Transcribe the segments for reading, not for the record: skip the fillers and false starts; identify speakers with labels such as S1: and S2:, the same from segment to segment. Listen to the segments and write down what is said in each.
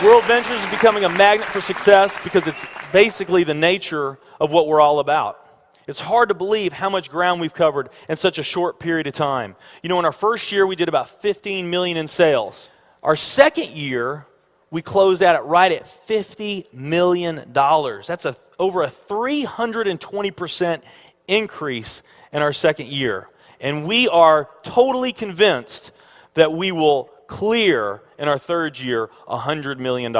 S1: World Ventures is becoming a magnet for success because it's basically the nature of what we're all about. It's hard to believe how much ground we've covered in such a short period of time. You know, in our first year, we did about 15 million in sales. Our second year, we closed out right at $50 million. That's over a 320% increase in our second year. And we are totally convinced that we will clear in our third year $100 million. And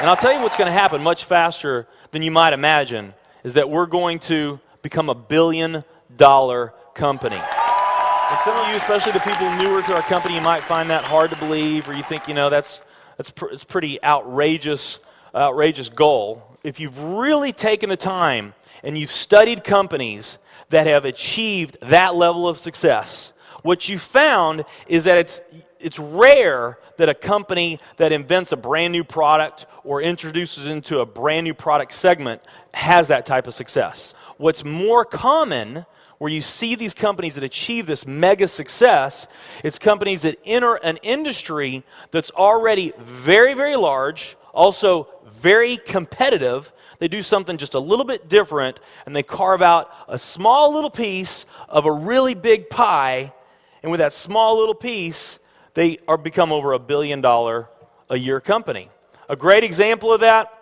S1: I'll tell you what's going to happen much faster than you might imagine is that we're going to become a $1 billion company. And some of you, especially the people newer to our company, you might find that hard to believe, or you think, you know, it's pretty outrageous goal. If you've really taken the time and you've studied companies that have achieved that level of success, what you found is that it's rare that a company that invents a brand new product or introduces into a brand new product segment has that type of success. What's more common, where you see these companies that achieve this mega success, it's companies that enter an industry that's already very, very large, also very competitive. They do something just a little bit different, and they carve out a small little piece of a really big pie, and with that small little piece, they become over $1 billion a year company. A great example of that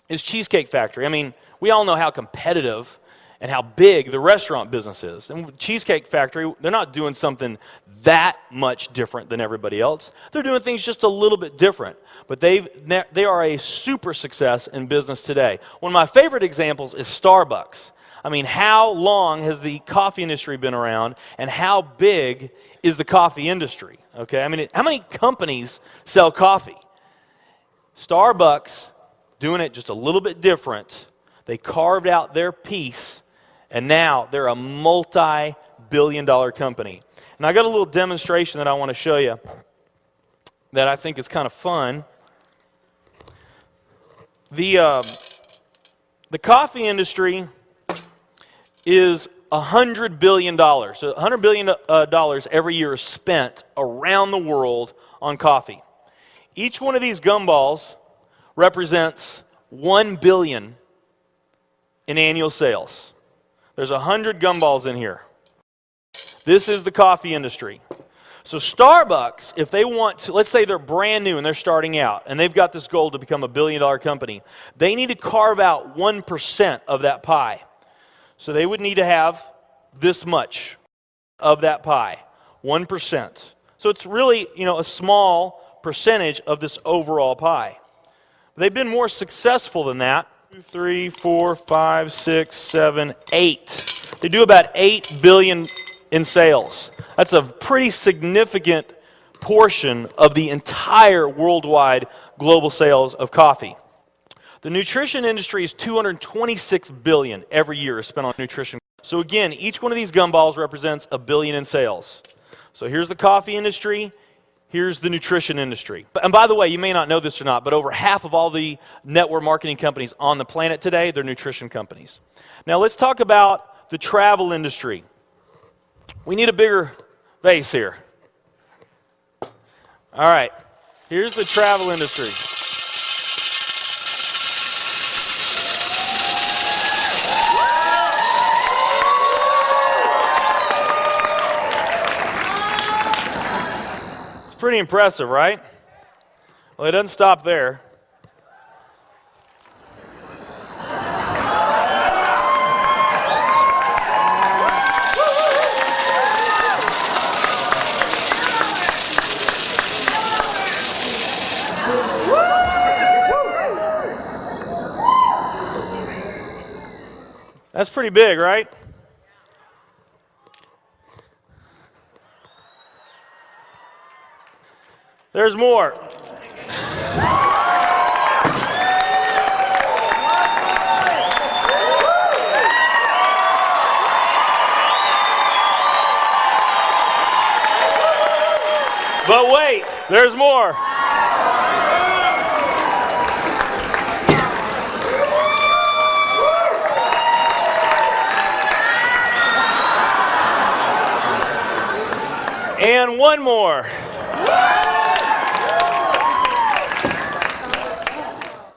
S1: is Cheesecake Factory. I mean, we all know how competitive and how big the restaurant business is. And Cheesecake Factory, they're not doing something that much different than everybody else. They're doing things just a little bit different. But they are a super success in business today. One of my favorite examples is Starbucks. I mean, how long has the coffee industry been around, and how big is the coffee industry? Okay, I mean, how many companies sell coffee? Starbucks, doing it just a little bit different, they carved out their piece, and now they're a multi-billion-dollar company. And I got a little demonstration that I want to show you that I think is kind of fun. The coffee industry is $100 billion. So $100 billion every year is spent around the world on coffee. Each one of these gumballs represents $1 billion in annual sales. There's 100 gumballs in here. This is the coffee industry. So Starbucks, if they want to, let's say they're brand new and they're starting out, and they've got this goal to become a $1 billion company, they need to carve out 1% of that pie. So they would need to have this much of that pie, 1%. So it's really, you know, a small percentage of this overall pie. They've been more successful than that. 2, 3, 4, 5, 6, 7, 8. They do about $8 billion in sales. That's a pretty significant portion of the entire worldwide global sales of coffee. The nutrition industry is $226 billion every year is spent on nutrition. So again, each one of these gumballs represents $1 billion in sales. So here's the coffee industry, here's the nutrition industry. And by the way, you may not know this or not, but over half of all the network marketing companies on the planet today, they're nutrition companies. Now let's talk about the travel industry. We need a bigger base here. All right, here's the travel industry. Pretty impressive, right? Well, it doesn't stop there. That's pretty big, right? There's more. But wait, there's more. And one more.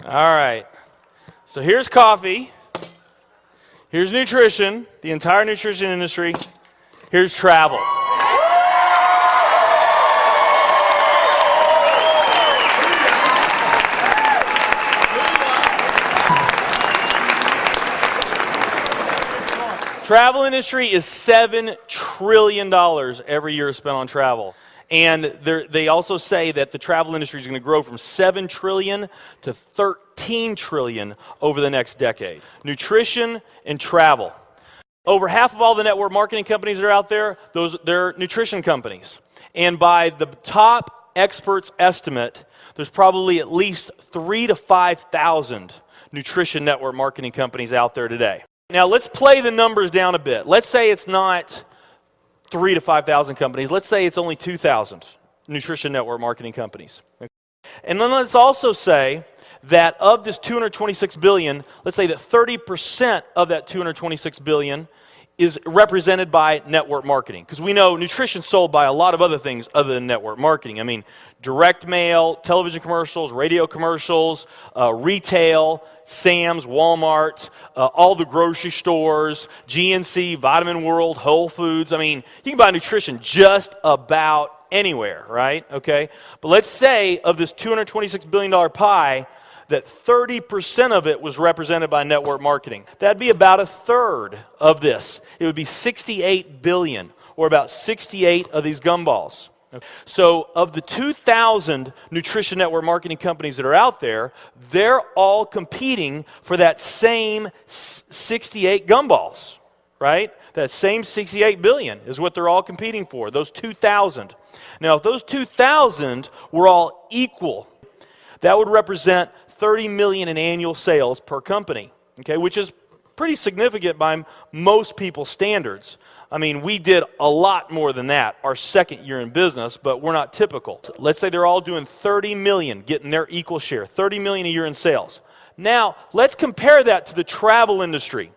S1: All right. So here's coffee. Here's nutrition, the entire nutrition industry. Here's travel. Travel industry is $7 trillion every year spent on travel. And they also say that the travel industry is going to grow from $7 trillion to $13 trillion over the next decade. Nutrition and travel. Over half of all the network marketing companies that are out there, they're nutrition companies. And by the top experts' estimate, there's probably at least 3,000 to 5,000 nutrition network marketing companies out there today. Now let's play the numbers down a bit. Let's say it's not 3,000 to 5,000 companies. Let's say it's only 2,000 nutrition network marketing companies. And then let's also say that of this $226 billion, let's say that 30% of that $226 billion is represented by network marketing. Because we know nutrition's sold by a lot of other things other than network marketing. I mean, direct mail, television commercials, radio commercials, retail, Sam's, Walmart, all the grocery stores, GNC, Vitamin World, Whole Foods. I mean, you can buy nutrition just about anywhere, right? Okay? But let's say of this $226 billion pie, that 30% of it was represented by network marketing. That'd be about a third of this. It would be 68 billion, or about 68 of these gumballs. So of the 2,000 nutrition network marketing companies that are out there, they're all competing for that same 68 gumballs, right? That same 68 billion is what they're all competing for, those 2,000. Now, if those 2,000 were all equal, that would represent 30 million in annual sales per company, okay, which is pretty significant by most people's standards. I mean, we did a lot more than that our second year in business, but we're not typical. Let's say they're all doing 30 million, getting their equal share, 30 million a year in sales. Now, let's compare that to the travel industry.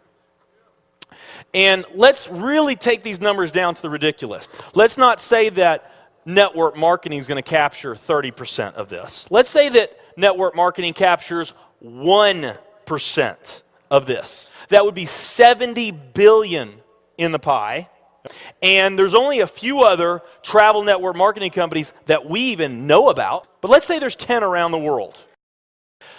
S1: And let's really take these numbers down to the ridiculous. Let's not say that network marketing is going to capture 30% of this. Let's say that network marketing captures 1% of this. That would be 70 billion in the pie. And there's only a few other travel network marketing companies that we even know about. But let's say there's 10 around the world.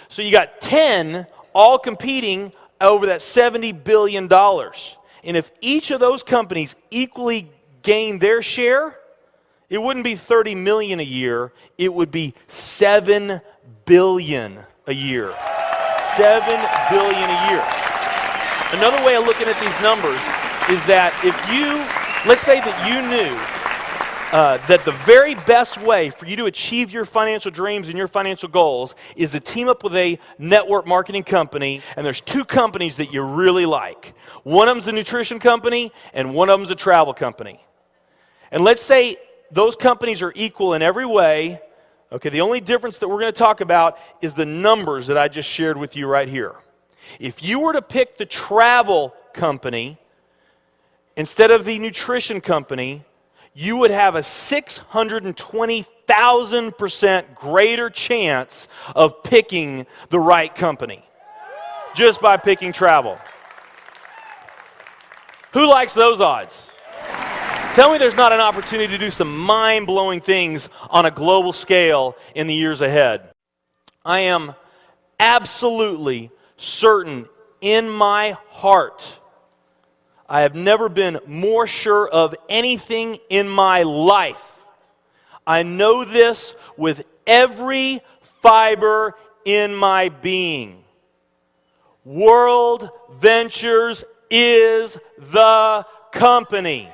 S1: So you got 10 all competing over that $70 billion. And if each of those companies equally gain their share, it wouldn't be 30 million a year, it would be 7 billion a year. 7 billion a year. Another way of looking at these numbers is that if you, let's say that you knew that the very best way for you to achieve your financial dreams and your financial goals is to team up with a network marketing company, and there's two companies that you really like. One of them's a nutrition company, and one of them's a travel company. And let's say those companies are equal in every way. Okay, the only difference that we're going to talk about is the numbers that I just shared with you right here. If you were to pick the travel company instead of the nutrition company, you would have a 620,000% greater chance of picking the right company just by picking travel. Who likes those odds? Tell me there's not an opportunity to do some mind-blowing things on a global scale in the years ahead. I am absolutely certain in my heart, I have never been more sure of anything in my life. I know this with every fiber in my being. World Ventures is the company.